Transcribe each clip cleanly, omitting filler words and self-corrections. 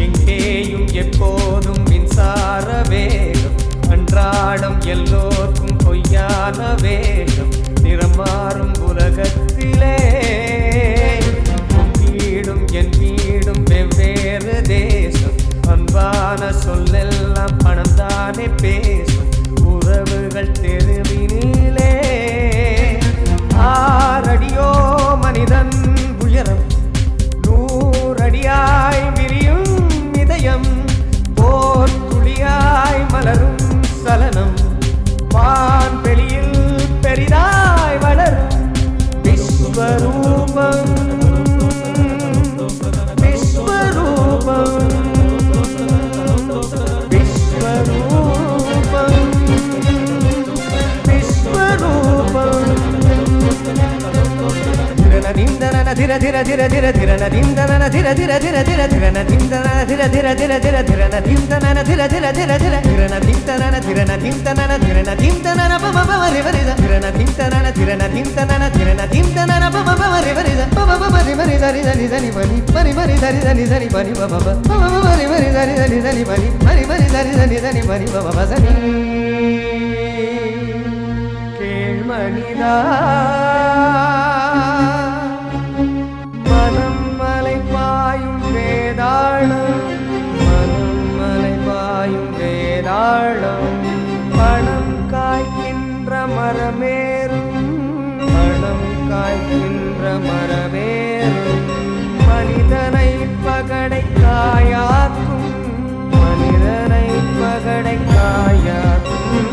எங்கேயும் எப்போதும் மின்சார வேகம், அன்றாடம் எல்லோர்க்கும் பொய்யான வேகம், நிறம் மாறும் உலகத்திலே உன் வீடும் என் வீடும் வெவ்வேறு தேசம், அன்பான சொல்லெல்லாம் பணம் தானே பேசும், உறவுகள் தெருவினிலே ஆறடியோ மனிதன் உயரம், நூறடியாய் விரியும் இதயம், போர் துளியாய் மலரும் சலனம், வான்வெளியில் பெரிதாய் வளரும் விஸ்வரூபம், விஸ்வரூபம், விஸ்வரூபம், விஸ்வரூபம். திரநதிந்தன திர திர திர திர திரநதிந்தன திர திர திர திர திரநதிந்தன திர திர திர திர திரநதிந்தன திர திர திர திர திரநதிந்தன திரநதிந்தன திரநதிந்தன பமபமரி வரித திரநதிந்தன திரநதிந்தன திரநதிந்தன பமபமரி வரித பமபமரி மரி தரி தரி தரி பனி மரி மரி தரி தரி தரி பனி பமப பமபமரி மரி தரி தரி தரி பனி மரி மரி தரி தரி தரி பனி பமப சனி கேள் மனிதா பணம் காய்க்கின்ற மரமேறும், பணம் காய்க்கின்ற மரமேறும், மனிதனை பகடை காயாக்கும், மனிதனை பகடை காயாக்கும்,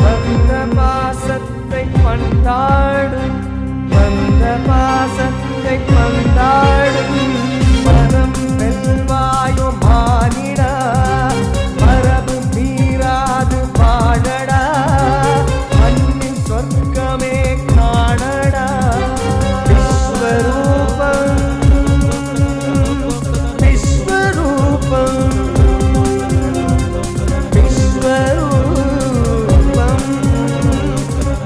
வந்த பாசத்தை பந்தாடும், வந்த பாசத்தை பந்தாடும், மனம் வெல்வாயோ மானிடா, மரபு மீறாது வாழடா, மண்ணின் சொர்க்கமே காணடா, விஸ்வரூபம், விஸ்வரூபம், விஸ்வரூபம்,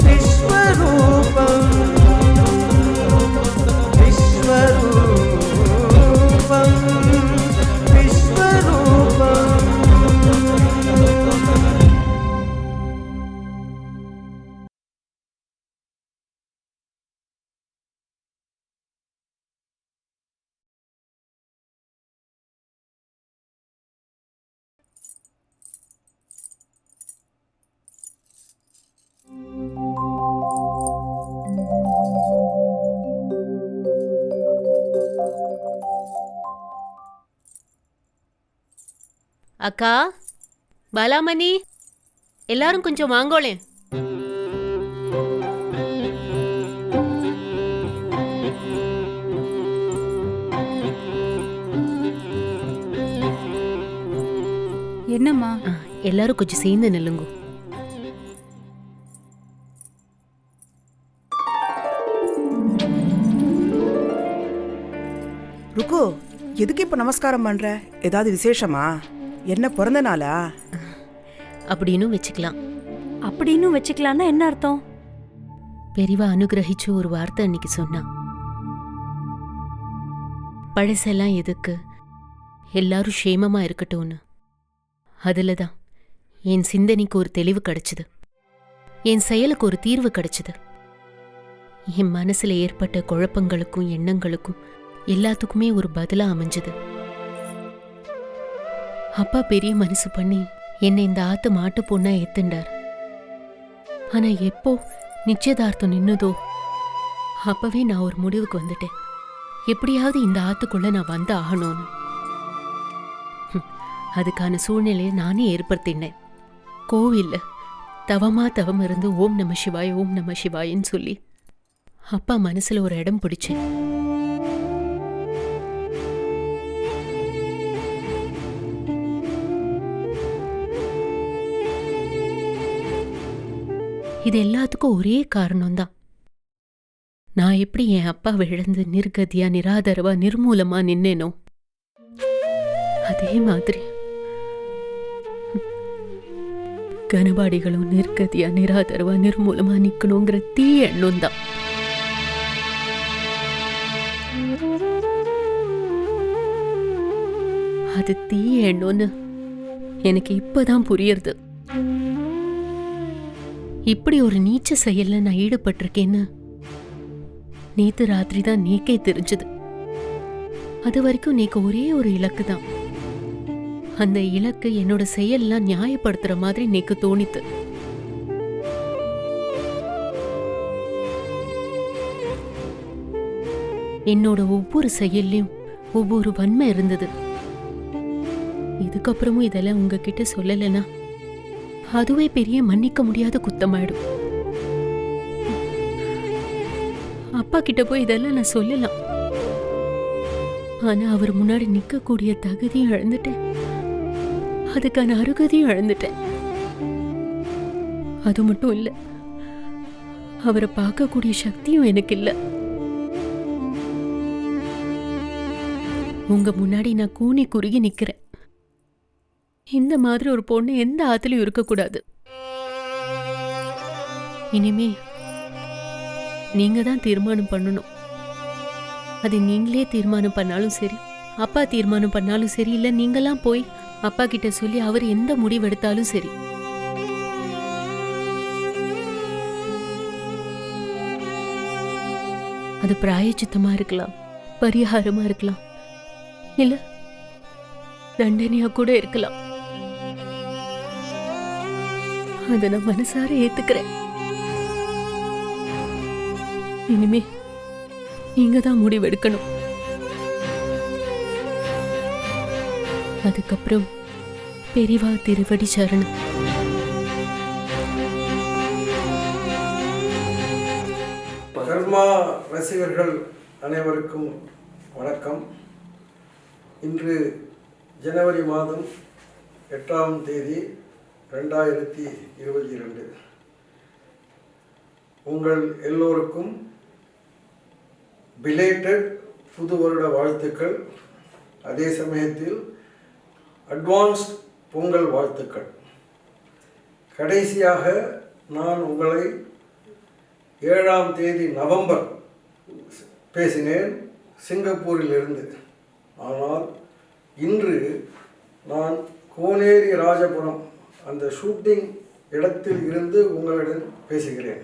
விஸ்வரூபம், விஸ்வரூபம், விஸ்வரூபம். அக்கா, பாலாமணி, எல்லாரும் கொஞ்சம் வாங்கோளேன். என்னம்மா? எல்லாரும் கொஞ்சம் சேர்ந்து நில்லுங்க. ருக்கு, எதுக்கு இப்ப நமஸ்காரம் பண்ற? ஏதாவது விசேஷமா? என்ன பிறந்த நாளா? அப்படின்னு வச்சுக்கலாம். அப்படின்னு வச்சுக்கலாம்னா என்ன அர்த்தம்? பெரியவா அனுகிரகிச்சு ஒரு வார்த்தை அன்னைக்கு சொன்னா, பழசெல்லாம் எதுக்கு, எல்லாரும் க்ஷேமமா இருக்கட்டும்னு. அதுலதான் என் சிந்தனைக்கு ஒரு தெளிவு கிடைச்சது, என் செயலுக்கு ஒரு தீர்வு கிடைச்சது. என் மனசுல ஏற்பட்ட குழப்பங்களுக்கும் எண்ணங்களுக்கும் எல்லாத்துக்குமே ஒரு பதிலா அமைஞ்சது. அப்பா பெரிய மனசு பண்ணி என்னை இந்த ஆத்து மாட்டு பொண்ணா ஏத்துண்டார். ஆனா எப்போ நிச்சயதார்த்தம் நின்னதோ அப்பவே நான் ஒரு முடிவுக்கு வந்துட்டேன். எப்படியாவது இந்த ஆத்துக்குள்ள நான் வந்து ஆகணும்னு. அதுக்கான சூழ்நிலையை நானே ஏற்படுத்தினேன். கோவில்ல தவமா தவம் இருந்து ஓம் நம சிவாய் ஓம் நம சிவாயின்னு சொல்லி அப்பா மனசுல ஒரு இடம் பிடிச்சேன். இது எல்லாத்துக்கும் ஒரே காரணம்தான். நான் எப்படி என் அப்பா விழுந்து நிர்கதியா நிராதரவா நிர்மூலமா நின்னேனோ அதே மாதிரி கனபாடிகளும் நிர்கதியா நிராதரவா நிர்மூலமா நிக்கணுங்கிற தீய எண்ணம் தான். அது தீய எண்ணம்னு எனக்கு இப்பதான் புரியுறது. இப்படி ஒரு நீச்ச செயல்ல நான் ஈடுபட்டிருக்கேன்னு நேத்து ராத்திரி தான் நீக்கே தெரிஞ்சது. அது வரைக்கும் நீக்கு ஒரே ஒரு இலக்கு தான். அந்த இலக்கு என்னோட செயல்லாம் நியாயப்படுத்துற மாதிரி நீக்கு தோணித்து. என்னோட ஒவ்வொரு செயல்லையும் ஒவ்வொரு வன்மை இருந்தது. இதுக்கப்புறமும் இதெல்லாம் உங்ககிட்ட சொல்லலைன்னா அதுவே பெரிய மன்னிக்க முடியாத குத்தமாயிடும். அப்பா கிட்ட போய் இதெல்லாம் நான் சொல்லலாம். ஆனா அவர் முன்னாடி நிக்கக்கூடிய தகுதியும் இழந்துட்டேன், அதுக்கான அருகதையும் இழந்துட்டேன். அது மட்டும் இல்ல, அவரை பார்க்கக்கூடிய சக்தியும் எனக்கு இல்ல. உங்க முன்னாடி நான் கூனி குறுகி நிக்கிறேன். இந்த மாதிரி ஒரு பொண்ணு எந்த ஆத்துலயும் இருக்கக்கூடாது. இனிமே நீங்க தான் தீர்மானம் பண்ணணும். அது நீங்களே தீர்மானம் பண்ணாலும் சரி, அப்பா தீர்மானம் பண்ணாலும் சரி, இல்ல நீங்களாம் போய் அப்பா கிட்ட சொல்லி அவர் எந்த முடிவெடுத்தாலும் சரி. அது பிராயச்சித்தமா இருக்கலாம், பரிகாரமா இருக்கலாம், இல்ல தண்டனையா கூட இருக்கலாம். அத நான் மனசார ஏத்துக்கிறேன். இனிமே நீங்க தான் முடிவெடுக்கணும். அதுக்கப்புறம் பெரிவா திருவடி சரணம். கர்மா ரசிகர்கள் அனைவருக்கும் வணக்கம். இன்று ஜனவரி மாதம் 8ஆம் தேதி 2022. உங்கள் எல்லோருக்கும் பிலேட்டட் புது வருட வாழ்த்துக்கள். அதே சமயத்தில் அட்வான்ஸ்ட் பொங்கல் வாழ்த்துக்கள். கடைசியாக நான் உங்களை 7ஆம் தேதி நவம்பர் பேசினேன் சிங்கப்பூரில் இருந்து. ஆனால் இன்று நான் கோனேரி ராஜபுரம் அந்த ஷூட்டிங் இடத்தில் இருந்து உங்களிடம் பேசுகிறேன்.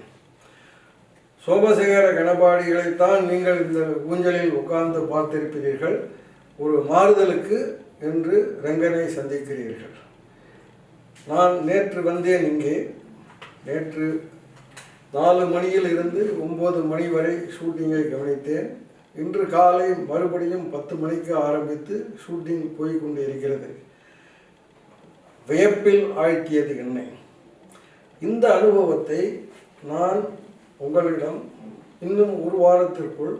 சோமசேகர கணபாடிகளைத்தான் நீங்கள் இந்த ஊஞ்சலில் உட்கார்ந்து பார்த்திருப்பீர்கள். ஒரு மாறுதலுக்கு என்று ரங்கனை சந்திக்கிறீர்கள். நான் நேற்று வந்தேன் இங்கே. நேற்று 4 மணியில் இருந்து 9 மணி வரை ஷூட்டிங்கை கவனித்தேன். இன்று காலை மறுபடியும் 10 மணிக்கு ஆரம்பித்து ஷூட்டிங் போய்கொண்டு இருக்கிறது. வியப்பில் ஆழ்த்தியது என்னை. இந்த அனுபவத்தை நான் உங்களிடம் இன்னும் ஒரு வாரத்திற்குள்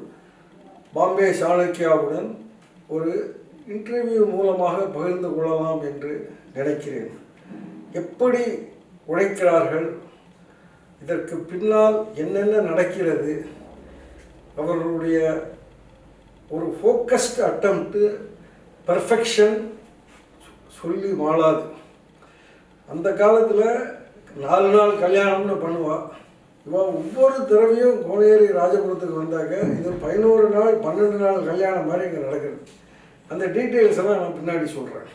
பாம்பே சாணக்கியாவுடன் ஒரு இன்டர்வியூ மூலமாக பகிர்ந்து கொள்ளலாம் என்று நினைக்கிறேன். எப்படி உழைக்கிறார்கள், இதற்கு பின்னால் என்னென்ன நடக்கிறது, அவர்களுடைய ஒரு ஃபோக்கஸ்டு அட்டம்ப்ட்டு, பர்ஃபெக்ஷன் சொல்லி மாளாது. அந்த காலத்தில் 4 நாள் கல்யாணம்னு பண்ணுவாள். இவன் ஒவ்வொரு தடவையும் கோனேரி ராஜபுரத்துக்கு வந்தாக்க இது 11 நாள் 12 நாள் கல்யாணம் மாதிரி இங்கே நடக்குது. அந்த டீட்டெயில்ஸ் எல்லாம் நான் பின்னாடி சொல்கிறேன்.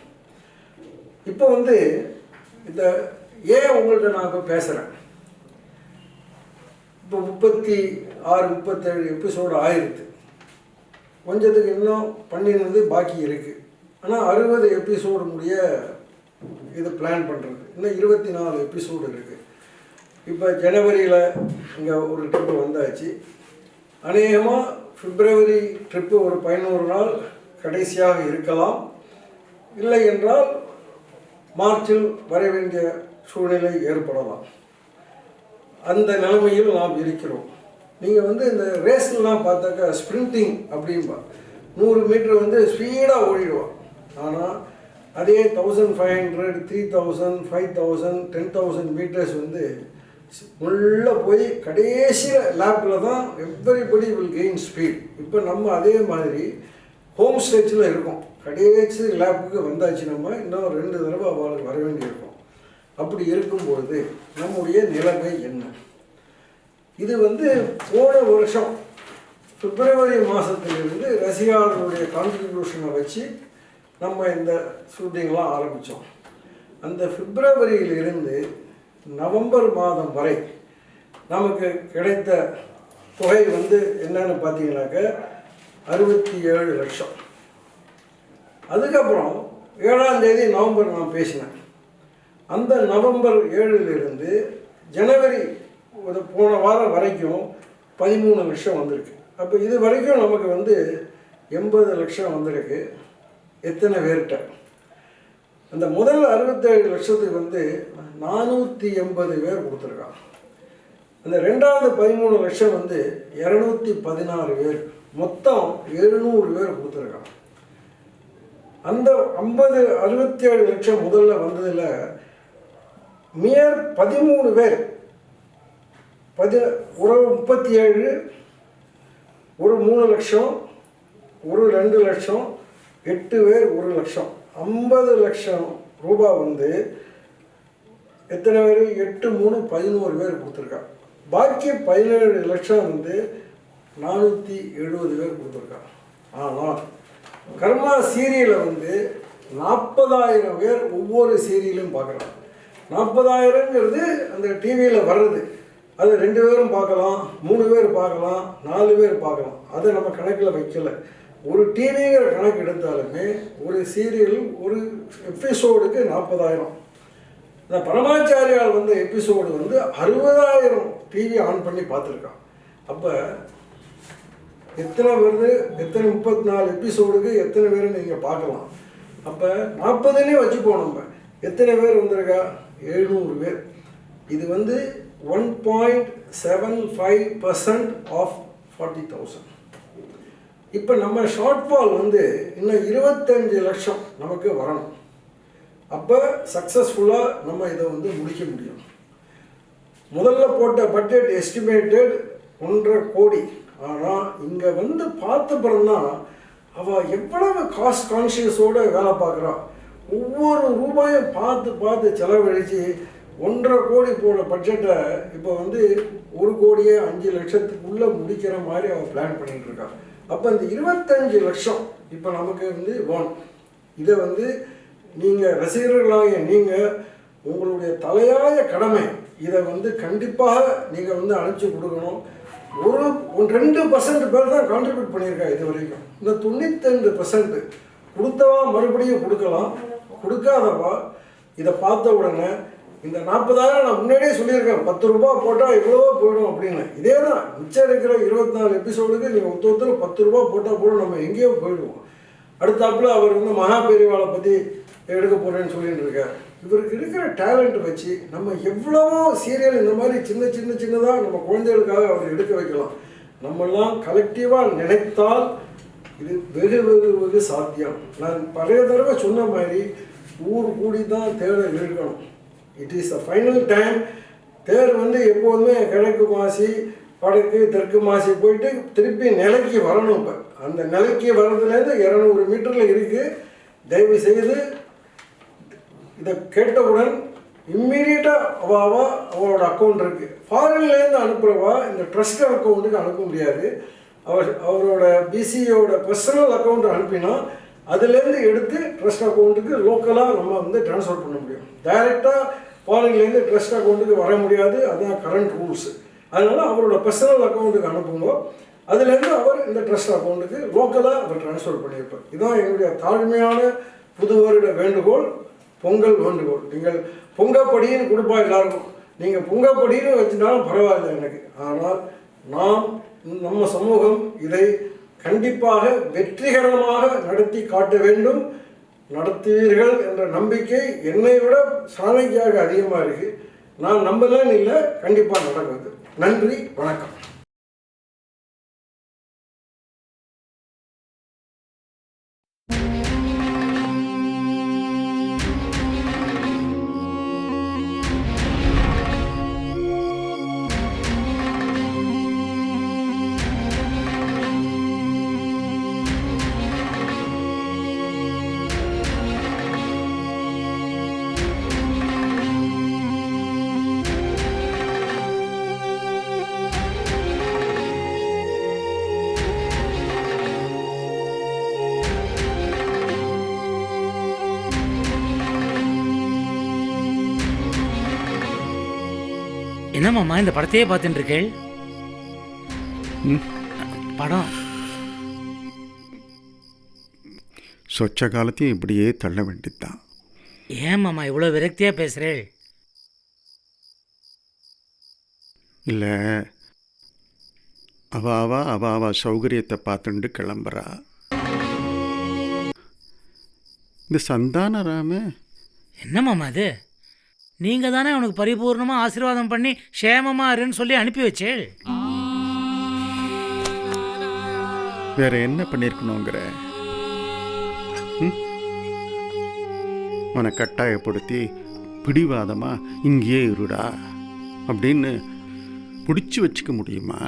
இப்போ இந்த ஏன் உங்கள்கிட்ட நான் இப்போ பேசுகிறேன். இப்போ 36 37 எபிசோடு ஆயிடுது. கொஞ்சத்துக்கு இன்னும் பண்ணினது பாக்கி இருக்குது. ஆனால் 60 எபிசோடு முடிய இது பிளான் பண்ணுறது. இன்னும் 24 எபிசோடு இருக்குது. இப்போ ஜனவரியில் இங்கே ஒரு ட்ரிப்பு வந்தாச்சு. அநேகமாக பிப்ரவரி ட்ரிப்பு ஒரு 11 நாள் கடைசியாக இருக்கலாம். இல்லை என்றால் மார்ச்சில் வர வேண்டிய சூழ்நிலை ஏற்படலாம். அந்த நிலைமையில் நாம் இருக்கிறோம். நீங்கள் இந்த ரேஸ்லாம் பார்த்தாக்கா ஸ்ப்ரிண்டிங் அப்படின்பா 100 மீட்டர் ஸ்பீடாக ஓடிடுவான். ஆனால் அதே 1500, 3000, 5000, 10,000 மீட்டர்ஸ் உள்ளே போய் கடைசியில் லேப்பில் தான் எவ்ரிபடி வில் கெயின் ஸ்பீட். இப்போ நம்ம அதே மாதிரி ஹோம் ஸ்ட்ரெச்சில் இருக்கோம். கடைசி லேப்புக்கு வந்தாச்சு. நம்ம இன்னும் 2 தடவை அவளுக்கு வர வேண்டியிருக்கும். அப்படி இருக்கும்பொழுது நம்முடைய நிலைமை என்ன? இது வந்து போன வருஷம் பிப்ரவரி மாதத்திலிருந்து ரசிகார்களுடைய கான்ட்ரிபியூஷனை வச்சு நம்ம இந்த ஷூட்டிங்லாம் ஆரம்பித்தோம். அந்த பிப்ரவரியிலிருந்து நவம்பர் மாதம் வரை நமக்கு கிடைத்த தொகை வந்து என்னன்னு பார்த்தீங்கன்னாக்க 67 லட்சம். அதுக்கப்புறம் 7ஆம் தேதி நவம்பர் நான் பேசினேன். அந்த நவம்பர் 7லிருந்து ஜனவரி போன வாரம் வரைக்கும் 13 லட்சம் வந்திருக்கு. அப்போ இது வரைக்கும் நமக்கு வந்து 80 லட்சம் வந்திருக்கு. எத்தனை பேர்கிட்ட? அந்த முதல் 67 லட்சத்துக்கு வந்து 480 பேர் கொடுத்துருக்காங்க. அந்த ரெண்டாவது 13 லட்சம் வந்து 216 பேர், மொத்தம் 700 பேர் கொடுத்துருக்காங்க. அந்த 67 லட்சம் முதல்ல வந்ததில் மியர் 13 பேர், ஒரு 37, ஒரு 3 லட்சம், ஒரு 2 லட்சம், 8 பேர் 1 லட்சம், 50 லட்சம் ரூபாய் வந்து எத்தனை பேர்? 8, 3, 11 பேர் கொடுத்துருக்காங்க. பாக்கி 17 லட்சம் வந்து 470 பேர் கொடுத்துருக்காங்க. ஆனால் கர்மா சீரியலை வந்து 40,000 பேர் ஒவ்வொரு சீரியலும் பார்க்குறாங்க. 40,000ங்கிறது அந்த டிவியில் வர்றது. அது 2 பேரும் பார்க்கலாம், 3 பேர் பார்க்கலாம், 4 பேர் பார்க்கலாம். அதை நம்ம கணக்கில் வைக்கலை. ஒரு டிவிங்கிற கணக்கு எடுத்தாலுமே ஒரு சீரியல் ஒரு எபிசோடுக்கு 40,000. இந்த பரமாச்சாரியால் வந்து எபிசோடு வந்து 60,000 டிவி ஆன் பண்ணி பார்த்துருக்கான். அப்போ எத்தனை வருது? எத்தனை 34 எபிசோடுக்கு எத்தனை பேர் நீங்கள் பார்க்கலாம். அப்போ 40னே வச்சுப்போம். நம்ம எத்தனை பேர் வந்திருக்கா? 700 பேர். இது வந்து 1.75% ஆஃப் 40,000. இப்போ நம்ம ஷார்ட்ஃபால் வந்து இன்னும் 25 லட்சம் நமக்கு வரணும். அப்போ சக்ஸஸ்ஃபுல்லாக நம்ம இதை வந்து முடிக்க முடியும். முதல்ல போட்ட பட்ஜெட் எஸ்டிமேட்டட் 1.5 கோடி. ஆனால் இங்கே வந்து பார்த்த பிறந்தான் அவள் எவ்வளவு காஸ்ட் கான்ஷியஸோடு வேலை பார்க்குறா. ஒவ்வொரு ரூபாயும் பார்த்து பார்த்து செலவழித்து 1.5 கோடி போட பட்ஜெட்டை இப்போ வந்து 1 கோடியே 5 லட்சத்துக்குள்ளே முடிக்கிற மாதிரி அவள் பிளான் பண்ணிகிட்டு இருக்கா. அப்போ இந்த 25 லட்சம் இப்போ நமக்கு வந்து வேணும். இதை வந்து நீங்கள் ரசிகர்களாகிய நீங்கள் உங்களுடைய தலையாய கடமை. இதை வந்து கண்டிப்பாக நீங்கள் வந்து அனுப்பிச்சி கொடுக்கணும். ஒரு 2% பேர் தான் கான்ட்ரிபியூட் பண்ணியிருக்கா இது வரைக்கும். இந்த 92% கொடுத்தவா மறுபடியும் கொடுக்கலாம், கொடுக்காதவா இதை பார்த்த உடனே இந்த 40,000 நான் முன்னாடியே சொல்லியிருக்கேன், 10 ரூபா போட்டால் எவ்வளவோ போயிடும் அப்படின்னு. இதே தான் மிச்சம் இருக்கிற 24 எபிசோடுக்கு நீங்கள் ஒருத்தர் 10 ரூபா போட்டால் கூட நம்ம எங்கேயோ போயிடுவோம். அடுத்தாப்புல அவர் வந்து மகா பெரியவாளை பற்றி எடுக்க போகிறேன்னு சொல்லிட்டு இருக்கார். இவருக்கு இருக்கிற டேலண்ட் வச்சு நம்ம எவ்வளவோ சீரியல் இந்த மாதிரி சின்னதாக நம்ம குழந்தைகளுக்காக அவர் எடுக்க வைக்கலாம். நம்மெல்லாம் கலெக்டிவாக நினைத்தால் இது வெகு வெகு வெகு சாத்தியம். நான் பழைய தடவை சொன்ன மாதிரி ஊர் கூடி தான் தேடல் இருக்கணும். It is the final time. தேர் வந்து எப்போதுமே கிழக்கு மாசி வடக்கு தெற்கு மாசி போயிட்டு திருப்பி நிலைக்கு வரணும். இப்போ அந்த நிலைக்கு வர்றதுலேருந்து 200 மீட்டரில் இருக்குது. தயவு செய்து இதை கேட்டவுடன் இம்மீடியட்டாக அவளோட அக்கௌண்ட் இருக்குது. ஃபாரின்லேருந்து அனுப்புகிறவா இந்த ட்ரஸ்ட் அக்கௌண்ட்டுக்கு அனுப்ப முடியாது. அவரோட பிசியோட பர்சனல் அக்கௌண்ட் அனுப்பினா அதுலேருந்து எடுத்து ட்ரஸ்ட் அக்கௌண்ட்டுக்கு லோக்கலாக நம்ம வந்து ட்ரான்ஸ்ஃபர் பண்ண முடியும். டைரெக்டாக ஃபாரின்லேருந்து ட்ரஸ்ட் அக்கௌண்ட்டுக்கு வர முடியாது. அதுதான் கரண்ட் ரூல்ஸு. அதனால் அவரோட பர்சனல் அக்கௌண்ட்டுக்கு அனுப்பும்போது அதுலேருந்து அவர் இந்த ட்ரஸ்ட் அக்கௌண்ட்டுக்கு லோக்கலாக அவர் ட்ரான்ஸ்ஃபர் பண்ணியிருப்பார். இதுதான் என்னுடைய தாழ்மையான புது வருட வேண்டுகோள், பொங்கல் வேண்டுகோள். நீங்கள் பொங்கப்படின்னு கொடுப்பா எல்லாருக்கும். நீங்கள் பொங்கப்படின்னு வச்சுட்டாலும் பரவாயில்லை எனக்கு. ஆனால் நம்ம சமூகம் இதை கண்டிப்பாக வெற்றிகரமாக நடத்தி காட்ட வேண்டும். நடத்துவீர்கள் என்ற நம்பிக்கை என்னை விட சாலைக்காக அதிகமாக இருக்குது. நான் நம்பலன்னு இல்லை, கண்டிப்பாக நடக்குது. நன்றி, வணக்கம். என்னம்மா இந்த படத்தையே பார்த்துட்டு இருக்கேள்? படம் சொச்ச காலத்தையும் இப்படியே தள்ள வேண்டியதுதான். ஏம்மாம்மா இவ்வளோ விரக்தியாக பேசுகிறேள்? இல்லை, அவ சௌகரியத்தை பார்த்துண்டு கிளம்புறா. இந்த சந்தானராம என்னம்மாம்மா இது? நீங்கள் தானே அவனுக்கு பரிபூர்ணமாக ஆசீர்வாதம் பண்ணி க்ஷேமமாக இருன்னு சொல்லி அனுப்பி வச்சேள். வேற என்ன பண்ணியிருக்கணுங்கிற? அவனை கட்டாயப்படுத்தி பிடிவாதமா இங்கேயே இருடா அப்படின்னு பிடிச்சி வச்சுக்க முடியுமா?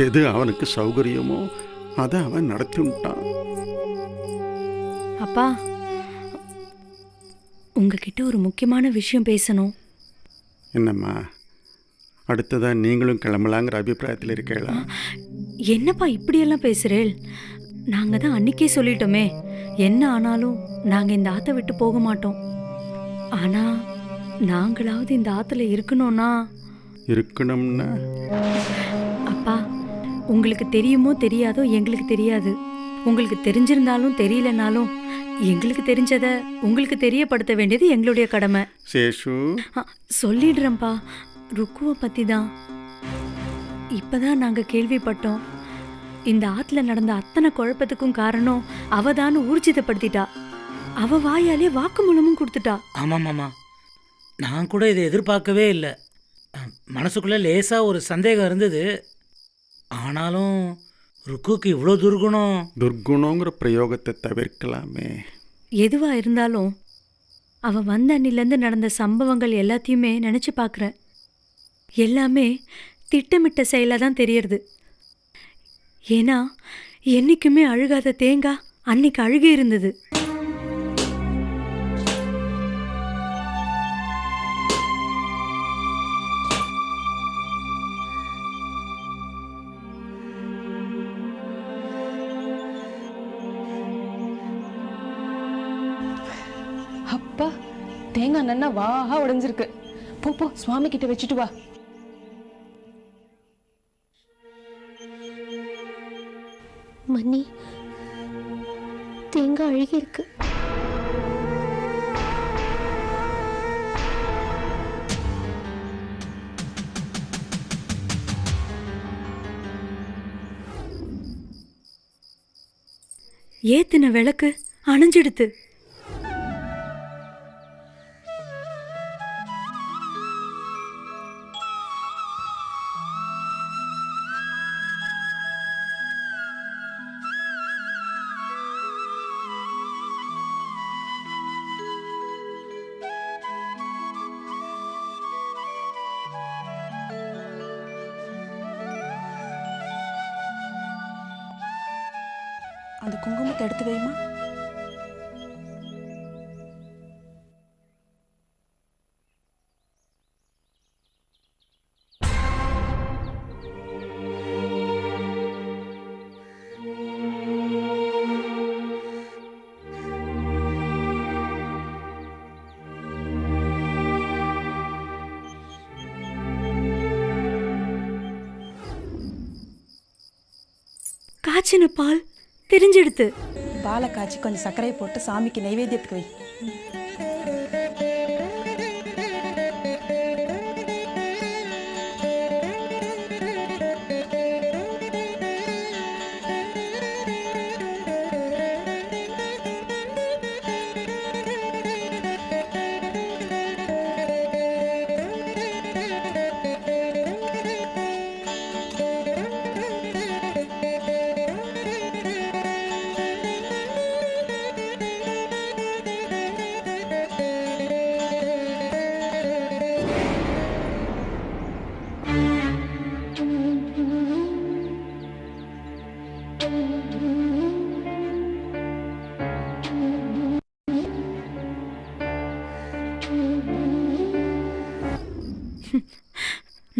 எது அவனுக்கு சௌகரியமோ அதை அவன் நடத்திட்டான். அப்பா, உங்ககிட்ட ஒரு முக்கியமான விஷயம் பேசணும். என்னம்மா, அடுத்ததா நீங்களும் கிளம்பலாங்கிற அபிப்பிராயத்தில் இருக்கீங்களா? என்னப்பா இப்படியெல்லாம் பேசுறேள்? நாங்கள் தான் அன்னைக்கே சொல்லிட்டோமே, என்ன ஆனாலும் நாங்கள் இந்த ஆற்றை விட்டு போக மாட்டோம். ஆனால் நாங்களாவது இந்த ஆற்றுல இருக்கணும்னா. இருக்கணும்னா? அப்பா, உங்களுக்கு தெரியுமோ தெரியாதோ எங்களுக்கு தெரியாது. உங்களுக்கு தெரிஞ்சிருந்தாலும் தெரியலனாலும் எங்களுக்கு தெரிஞ்சதை உங்களுக்கு தெரியப்படுத்த வேண்டியது எங்களுடைய கடமை. சேஷு, சொல்லிடுறேன்ப்பா. ருக்குவை பற்றி தான் இப்போதான் நாங்கள் கேள்விப்பட்டோம். இந்த ஆற்றுல நடந்த அத்தனை குழப்பத்துக்கும் காரணம் அவதான்னு ஊர்ஜிதப்படுத்திட்டா. அவ வாயாலே வாக்குமூலமும் கொடுத்துட்டா. ஆமாம்மாம்மா, நான் கூட இதை எதிர்பார்க்கவே இல்லை. மனசுக்குள்ளே லேசாக ஒரு சந்தேகம் இருந்தது. ஆனாலும் ருக்குக்கு இவ்வளோ துர்குணங்கிற பிரயோகத்தை தவிர்க்கலாமே. எதுவா இருந்தாலும் அவ வந்த அன்னிலேருந்து நடந்த சம்பவங்கள் எல்லாத்தையுமே நினச்சி பார்க்குறேன். எல்லாமே திட்டமிட்ட செயலாக தான் தெரியறது. ஏன்னா என்றைக்குமே அழுகாத தேங்காய் அன்னைக்கு அழுகி இருந்தது. அப்பா, தேங்காய் நன்னா வாஹா உடைஞ்சிருக்கு. போ போ, சுவாமி கிட்ட வச்சுட்டு வா. மன்னி, தேங்காய் அழுகி இருக்கு. ஏத்தின விளக்கு அணைஞ்சிடுத்து. அந்த குங்குமத்தை எடுத்து வைமா. காய்ச்சின பால் தெரிஞ்செடுத்து பாலை காய்ச்சி கொஞ்சம் சர்க்கரை போட்டு சாமிக்கு நைவேத்தியத்துக்கு வை.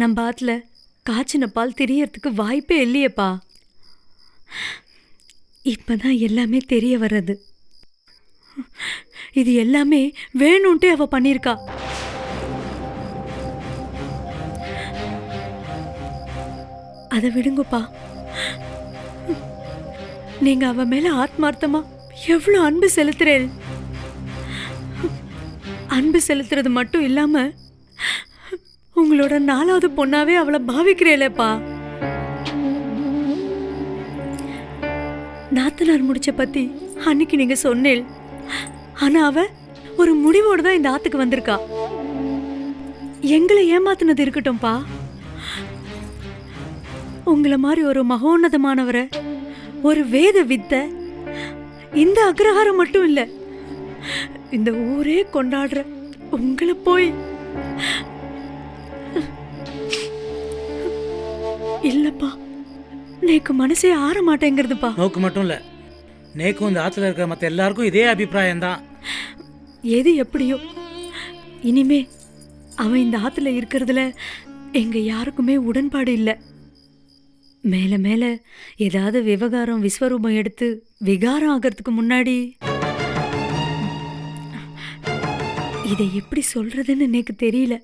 நம்ம ஆத்துல காய்ச்சின பால் தெரியறதுக்கு வாய்ப்பே இல்லையேப்பா. இப்பதான் எல்லாமே தெரிய வர்றது. இது எல்லாமே வேணும்ட்டே அவ பண்ணிருக்கா. அதை விடுங்கப்பா. நீங்க அவ மேல ஆத்மார்த்தமா எவ்வளவு அன்பு செலுத்துறேன். அன்பு செலுத்துறது மட்டும் இல்லாம உங்களோட 4வது பொண்ணாவே அவளை பாவிக்கிறேலேப்பா. நாத்தனார் முடிச்ச பத்தி அன்னைக்கு நீங்க சொன்னேள். ஆனா அவ ஒரு முடிவோடு தான் இந்த ஆத்துக்கு வந்திருக்கா. எங்களை ஏமாத்துனது இருக்கட்டும்பா. உங்களை மாதிரி ஒரு மகோன்னதமானவரை, ஒரு வேத வித்த, இந்த அக்ரஹாரம் மட்டும் இல்ல, இந்த ஊரே கொண்டாடுற உங்களை போய் இல்லப்பா, நேக்கு மனசே ஆற மாட்டேங்கிறதுப்பா. நோக்கு மட்டும் இல்லை, நேக்கும் இந்த ஆற்றுல இருக்கிற மற்ற எல்லாருக்கும் இதே அபிப்பிராயம்தான். எது எப்படியோ, இனிமே அவன் இந்த ஆத்துல இருக்கிறதுல எங்க யாருக்குமே உடன்பாடு இல்லை. மேல மேல ஏதாவது விவகாரம் விஸ்வரூபம் எடுத்து விகாரம் ஆகிறதுக்கு முன்னாடி இதை எப்படி சொல்றதுன்னு எனக்கு தெரியல.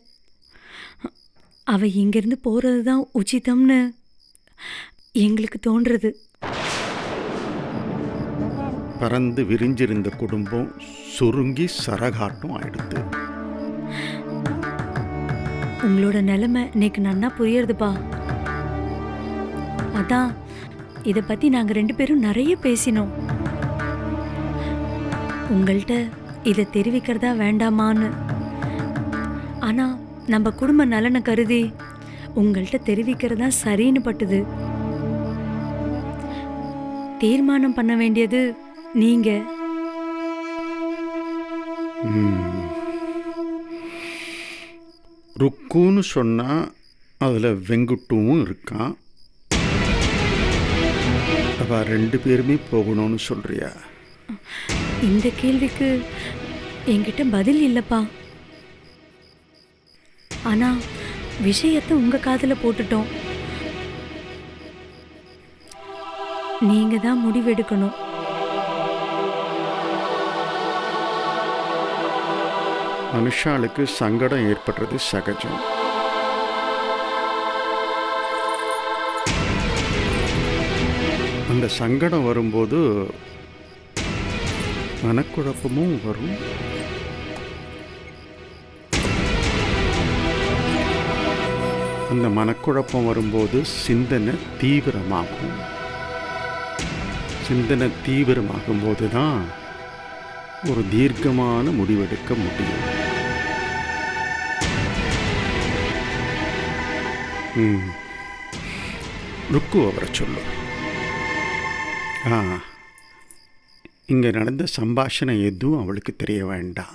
அவ இங்கிருந்து போறதுதான் உச்சிதம்னு எங்களுக்கு தோன்றது. பறந்து விரிஞ்சிருந்த குடும்பம் சுருங்கி சரகாட்டம் ஆயிடுது. உங்களோட நிலைமை இன்னைக்கு நன்னா புரியறதுப்பா. அதான் இதை பத்தி நாங்க 2 பேரும் நிறைய பேசினோம். உங்கள்கிட்ட இதை தெரிவிக்கிறதா வேண்டாமான்னு. ஆனா நம்ம குடும்ப நலனை கருதி உங்கள்கிட்ட தெரிவிக்கிறதா சரின்னு பட்டுது. தீர்மானம் பண்ண வேண்டியது நீங்க. ருக்குன்னு சொன்னா அதுல வெங்குட்டும் இருக்கான். அவ 2 பேருமே போகணும்னு சொல்றியா? இந்த கேள்விக்கு என்கிட்ட பதில் இல்லப்பா. ஆனா விஷயத்தை உங்க காதுல போட்டுட்டோம். நீங்க தான் முடிவெடுக்கணும். மனுஷாளுக்கு சங்கடம் ஏற்படுறது சகஜம். அந்த சங்கடம் வரும்போது மனக்குழப்பமும் வரும். அந்த மனக்குழப்பம் வரும்போது சிந்தனை தீவிரமாகும். சிந்தனை தீவிரமாகும் போது தான் ஒரு தீர்க்கமான முடிவெடுக்க முடியும். ருக்கு அவரை சொல்லு. இங்கே நடந்த சம்பாஷணை எதுவும் அவளுக்கு தெரிய வேண்டாம்.